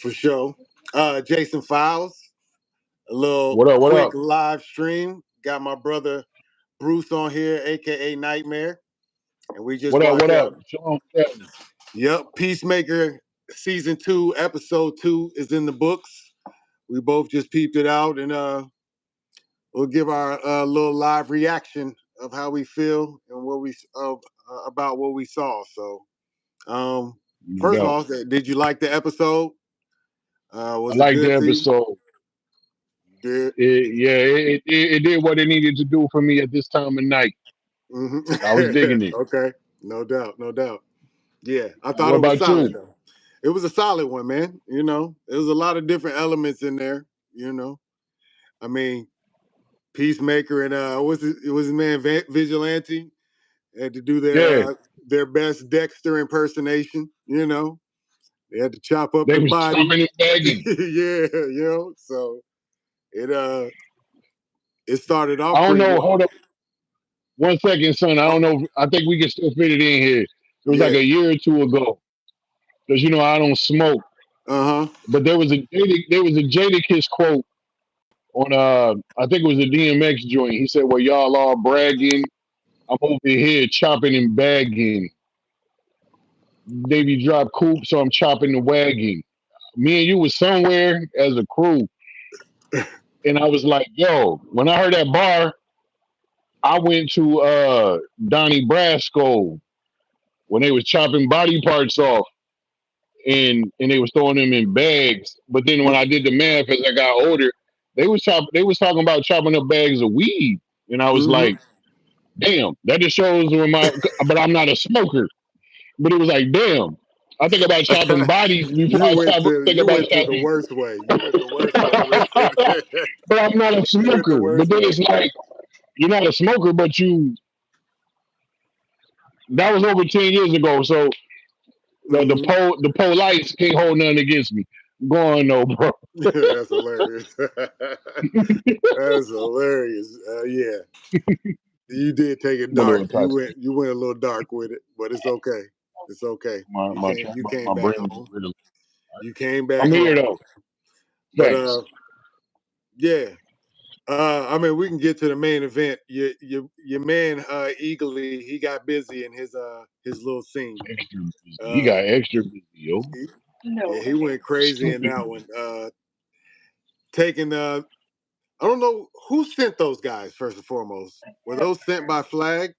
for sure. Jason Files, a little What up? What quick up? live stream. Got my brother Bruce on here, aka Nightmare, and we just What up? watched What up? out. Shalom, family. Yep, Peacemaker season 2, episode 2 is in the books. We both just peeped it out, and we'll give our little live reaction of how we feel and what we about what we saw. So, No first of doubt. all, did you like the episode? I Was it like the good to you? episode. Good. It did what it needed to do for me at this time of night. I was digging it. Okay, no doubt, no doubt. Yeah, I thought What it was about solid you? though. It was a solid one, man. There was a lot of different elements in there. I mean, Peacemaker and it was his man Vigilante had to do Yeah, their best Dexter impersonation. They had to chop up they the was body. chopping and bagging. Yeah, so it it started off I don't pretty know. well. Hold up 1 second, son. I Oh, don't know. I think we can still fit it in here. It was like yeah. a year or two ago. Because I don't smoke. Uh-huh. But there was a Jadakiss quote on I think it was a DMX joint. He said, "Well, y'all all bragging. I'm over here chopping and bagging. Baby drop coop, so I'm chopping the wagon. Me and you was somewhere as a crew, and I was like, yo, when I heard that bar, I went to Donnie Brasco when they was chopping body parts off and they was throwing them in bags. But then when I did the math as I got older, they was talking about chopping up bags of weed. And I was Mm-hmm. like, damn, that just shows but I'm not a smoker. But it was like, damn, I think about chopping bodies before I think You about went to the chopping. worst way. You went the worst way with it. But I'm not a You went the smoker. But worst then way. it's like, you're not a smoker, but that was over 10 years ago. So Mm-hmm. the polites can't hold nothing against me. Go on, no, bro. That's hilarious. That's hilarious. Yeah, you did take it I'm a little dark. intoxicated. You went a little dark with it, but it's okay. It's okay. You came My back brain is home. really. You came back I'm here home. though. But Thanks. yeah. I mean, we can get to the main event. Your man Eagly, he got busy in his little scene. Extra busy. He Uh, got extra busy, yo. he, yeah, he went crazy in Stupid. that one. Taking I don't know who sent those guys first and foremost. Were those sent by Flag?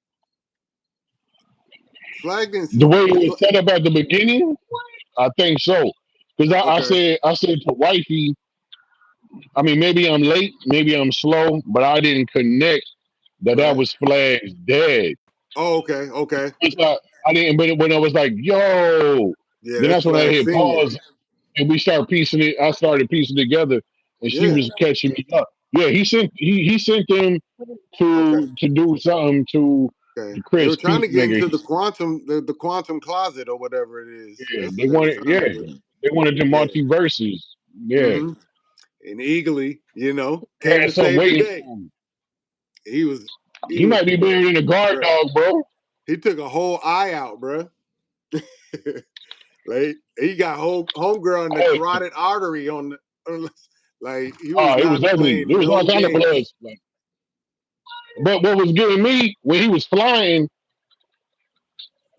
Flag didn't. The way it was set up at the beginning, I think so. Because Okay, I said to wifey, I mean, maybe I'm late, maybe I'm slow, but I didn't connect that right. was Flag's dad. Oh, okay, okay. It's not, I didn't, but when I was like, yo, Yeah, then that's that's when I Flag hit Senior. pause and we started piecing it. I started piecing together, and she Yeah. was catching me up. Yeah, he sent them Okay. to do something to Okay. They were Chris trying to get Peacemaker. into the quantum closet or whatever it is. Yeah, That's what they were trying to do. they wanted the Yeah. multiverses. Yeah, Mm-hmm. And Eagly, they came had to something save the waiting day. for him. He was he He was might be buried in a guard bro. dog, bro. He took a whole eye out, bro. Like he got whole homegirl in the Hey, carotid artery like he was it was not ugly. There playing was all no kind of blood. games. But what was getting me when he was flying,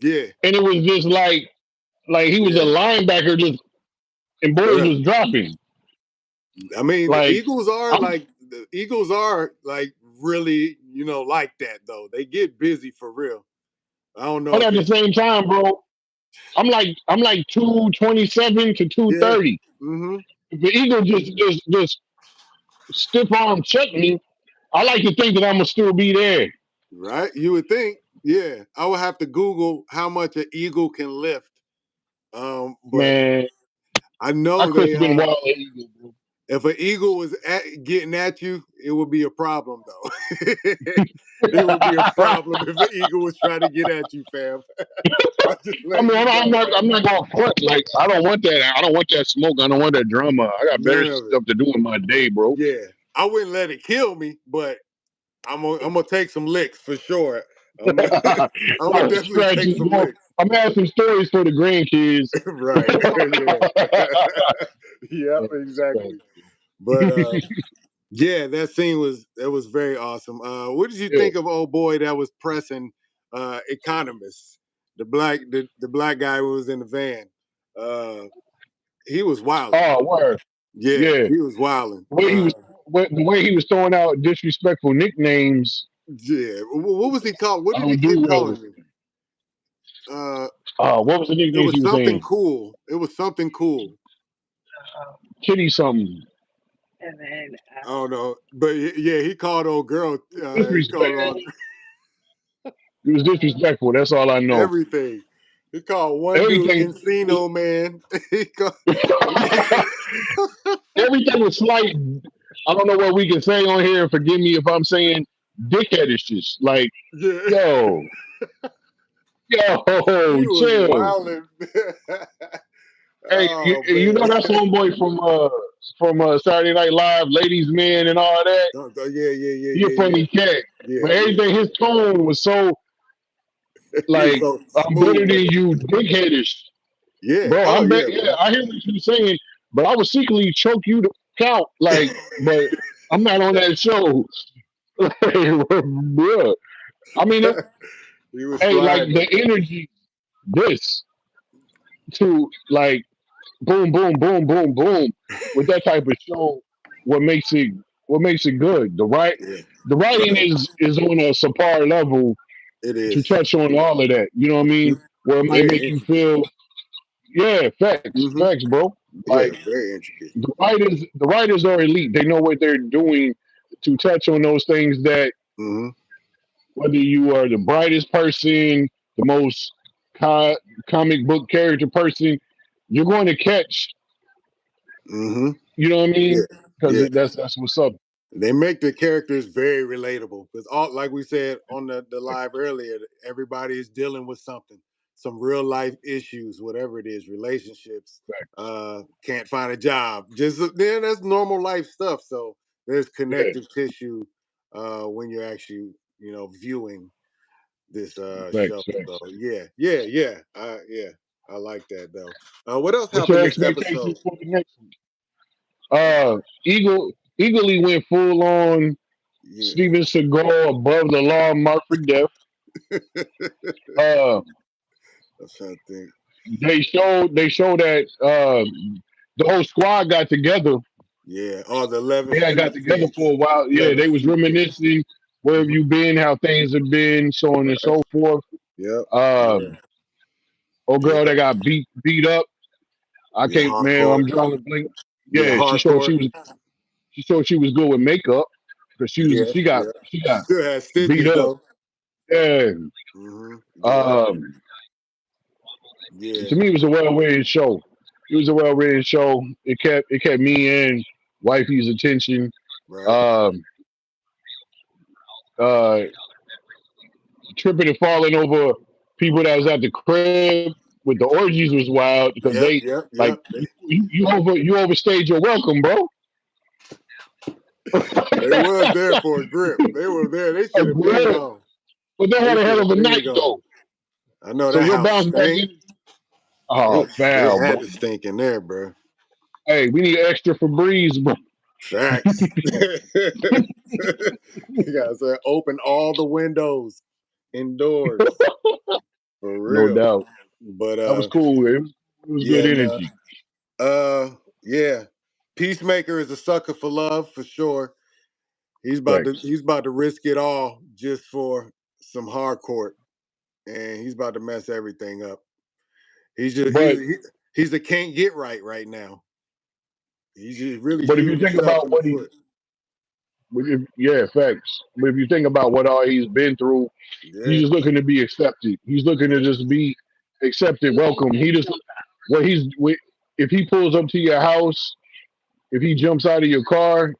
Yeah, and it was just like he was a yeah, linebacker, just and boys bro. was dropping. I mean, Like I'm, the Eagles are like really, like that though. They get busy for real. I don't know but if at the it's same time, bro, I'm like 227 to yeah. 230. Mm-hmm. If the Eagle just stiff arm check me, I like to think that I'm gonna still be there. Right? You would think, yeah. I would have to Google how much an eagle can lift. But Man, I my know Chris they been wild Eagle, bro. if an eagle was getting at you, it would be a problem though. It would be a problem if an eagle was trying to get at you, fam. I'm just I letting mean, you know, I'm man. not going front. Like, I don't want that. I don't want that smoke. I don't want that drama. I got better None of it. stuff to do in my day, bro. Yeah. I wouldn't let it kill me, but I'm gonna take some licks for sure. I'm gonna, I'm gonna Like definitely take scratches, some bro. licks. I'm having some stories for the grandkids. Right. Yeah. Yep, exactly. But yeah, that scene was very awesome. What did you Yeah. think of old boy that was pressing economists? The black guy who was in the van. Uh, he was wilding. Oh, word. Yeah, Yeah. he was wilding. The way he was, the way he was throwing out disrespectful nicknames, Yeah. What was he called? What I did he don't do keep well with. calling me? Uh, What was the it nicknames was he was something saying? cool. It was something cool. Kitty something. I don't know, but yeah, he called old girl. He called her Disrespect. on He was disrespectful. That's all I know. everything. He called one dude Everything. Encino Man. he called, Everything was slight. I don't know what we can say on here. Forgive me if I'm saying dickheadishness. Like, yeah, yo, he yo, was chill. wilding. Hey, oh you know man. that homeboy from Saturday Night Live, Ladies Man, and all that. Yeah, yeah, yeah, He a yeah, yeah, funny cat, yeah, but yeah. everything his tone was so He was like so I'm better smooth. than you, dickheadish, Yeah. bro. Oh I'm bet. yeah, Yeah, bro. I hear what you're saying, but I would secretly choke you to count. Like, but I'm not on that show, bro. I mean, he was hey, like flying the though. energy, this to like boom, boom, boom, boom, boom with that type of show. What makes it what makes it good? Yeah, The writing is on a subpar level it to is. touch on all of that. You know what I mean? Mhm. Where it might Very make you intricate. feel, yeah, Hmm. facts, bro. Yeah, Like very intricate. the writers are elite. They know what they're doing to touch on those things that Hmm. whether you are the brightest person, the most co- comic book character person, you're going to catch. Hmm. You know what I Yeah, mean? Because yeah. that's what's up. They make the characters very relatable because all, like we said on the live earlier, everybody is dealing with something, some real life issues, whatever it is, relationships, Facts. can't find a job. Just then that's normal life stuff. So there's Yeah, connective tissue when you're actually, viewing this show. So facts. yeah, yeah, yeah, yeah. I like that though. What else What's happened your this episode? expectations for the next one? Uh, Eagerly went full on yeah. Steven Seagal above the law, marked for death. Uh, I'm trying to think. they showed that the whole squad got together. Yeah. Oh, the 11 They had got street together for fiends. a while. Yeah, 11 they was street fiends. reminiscing where have Hmm. you been, how things have been, so on and Right. so forth. Yep. Yeah. Um, old girl Yeah. that got beat up. I Yeah. can't, man. Hardcore. I'm drawing a blank. Yeah. Yeah, Hardcore. she showed she was good with makeup because Yeah. Yeah. she She got still has beat stitches up. though. Yeah. Yeah. Um, Yeah. to me, it was a well-written show. It was a well-written show. It kept me and wifey's attention. Right. Um, uh, tripping and falling over people that was at the crib with the orgies was wild because they Yep. Yep. like Yep. you overstayed your welcome, bro. They was there for a grip. They were there. They A should have been grip, gone. but they They had a should hell of have a been night gone. though. I know So that your house bounce back stank. in. Oh, They foul, bro. had to stink in there, bro. Hey, we need extra Febreze, bro. Facts. You gotta say, open all the windows indoors for No real. doubt. But That was cool. It was good yeah, man. energy. Yeah. Peacemaker is a sucker for love for sure. Thanks. He's about to risk it all just for some hardcore, and he's about to mess everything up. He's just But he's a can't get right now. He's just really but if you shooting think himself about in the what he, foot. yeah, facts. But if you think about what all he's been through, he's Yeah. just looking to be accepted. He's looking to just be accepted, welcome. He just what he's if he pulls up to your house, if he jumps out of your car,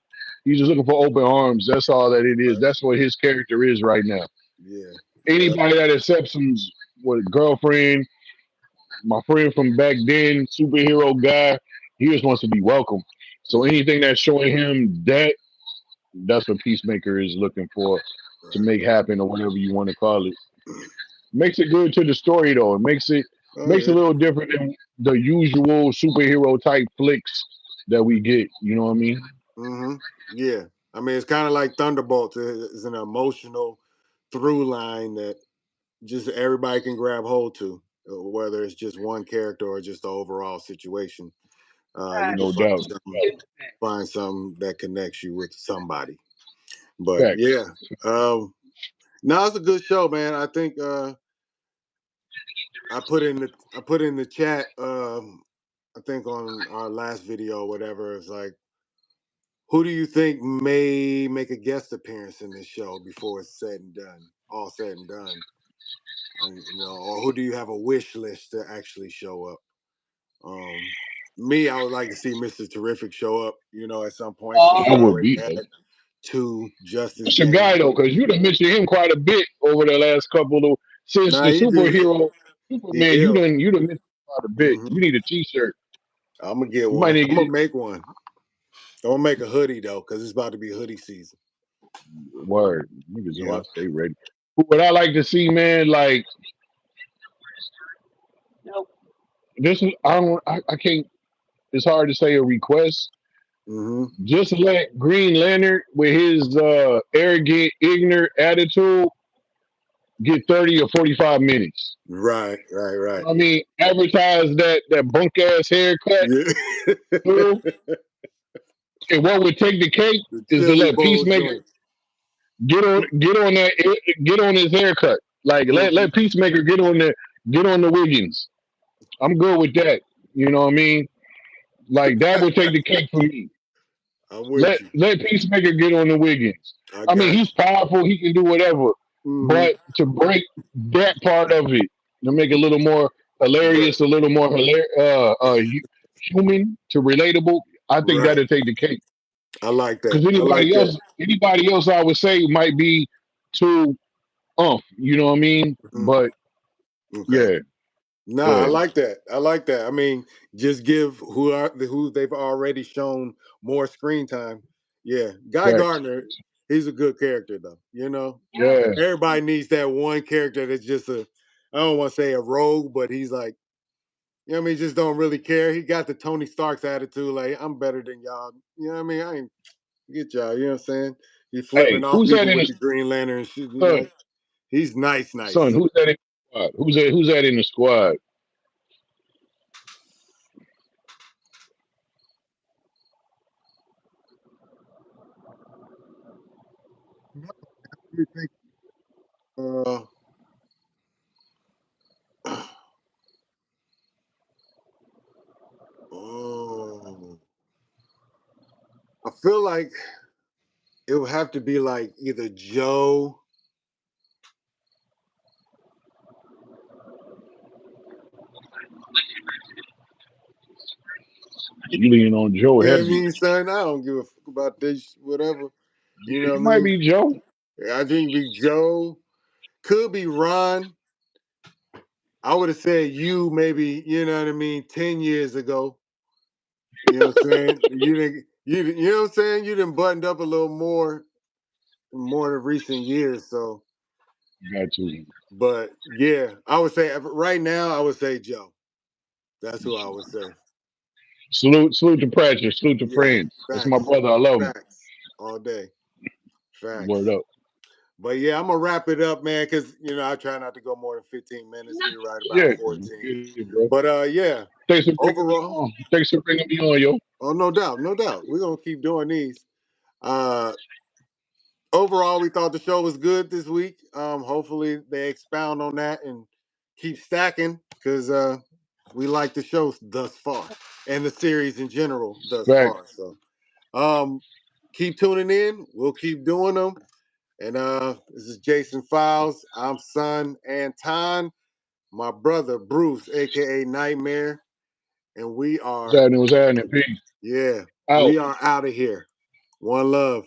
he's just looking for open arms. That's all that it is. Right. That's what his character is right now. Yeah. Yeah. Anybody that accepts him, with girlfriend, my friend from back then, superhero guy, he just wants to be welcome. So Yeah. anything that's showing him that's what Peacemaker is looking for to Right. make happen or whatever you want to call it. Makes it good to the story though. It Oh makes it a yeah. little different than the usual superhero type flicks. that we get. You know what I mean? Mm-hmm. Yeah. I mean, it's kind of like Thunderbolts. It's an emotional through line that just everybody can grab hold to, whether it's just one character or just the overall situation. You can No doubt. find something that connects you with somebody. But Facts. yeah, no, it's a good show, man. I think I put in the chat. I think on our last video, or whatever, it's like, who do you think may make a guest appearance in this show before it's said and done, all said and done? Or who do you have a wish list to actually show up? Um, Me, I would like to see Mr. Terrific show up, at some point, since we That would already be had two Justice It's a Gang. guy though, because you'd have mentioned him quite a bit over the last couple of since Nah, the he do. superhero He Superman. ill. You'd have mentioned him quite a bit. Hmm. You need a T-shirt. I'm gonna get You might one. need I'm to gonna get make one. I'm gonna make a hoodie though, because it's about to be hoodie season. word. Niggas know Yeah. I stay ready. What I like to see, man, like this is I can't. It's hard to say a request. Hmm. Just let Green Lantern with his arrogant, ignorant attitude get 30 or 45 minutes. Right. Right. You know Right. what I mean, advertise that bunk ass haircut Yeah. through. And what would take the cake The is to chili let bowl Peacemaker joint. get on his haircut. Like Hmm. let Peacemaker get on the Wiggins. I'm good with that. You know what I mean? Like that would take the cake for me. I'm with you. Let Peacemaker get on the Wiggins. I I mean, got he's powerful. He can do whatever. you. Hmm. But to break that part of it, to make it a little more Right. hilarious, a little more human to relatable, I think Right. that'll take the cake. I like that. Because I like that. anybody else, I would say might be too you know what I mean? Hmm. But Okay. yeah, Nah, I yeah, like that. I like that. I mean, just give who they've already shown more screen time. Yeah, Guy facts. Gardner, he's a good character though. Yeah, Everybody needs that one character that's just I don't want to say a rogue, but he's like, what I mean, just don't really care. He got the Tony Stark's attitude, like I'm better than y'all. You know what I mean? I ain't get y'all. You know what I'm saying? He's flipping hey, off who's that people in with the the Green Lantern and shit. son? He's nice, Son, nice. who's that in the squad? Who's that in the squad? You think? Uh, oh, I feel like it would have to be like either Joe. You leaning on Joe You know what I heavy. mean, son? I don't give a fuck about this, whatever. You know It what I might mean? be Joe. I think it'd be Joe. Could be Ron. I would have said you maybe, you know what I mean, 10 years ago. You know what I'm saying? You know what I'm saying? You done buttoned up a little more in recent years. So, Got to. but yeah, I would say right now, I would say Joe. That's who I would say. Salute to Pratchett. Salute to Yeah, friends. That's my facts, brother. I love him. facts, all day, Word facts. up. But yeah, I'm gonna wrap it up, man, because I try not to go more than 15 minutes. We right about Yeah, 14. get it, bro. But yeah, Thanks for bringing me overall, on. Thanks for bringing me on, yo. oh no doubt, no doubt, we're gonna keep doing these. Uh, Overall, we thought the show was good this week. Hopefully they expound on that and keep stacking because we like the show thus far and the series in general thus Back. far. So um, keep tuning in. We'll keep doing them. And this is Jason Files. I'm Son Anton, my brother Bruce, aka Nightmare, and we are What's happening? What's happening? Peace. yeah, Out. we are out of here. One love.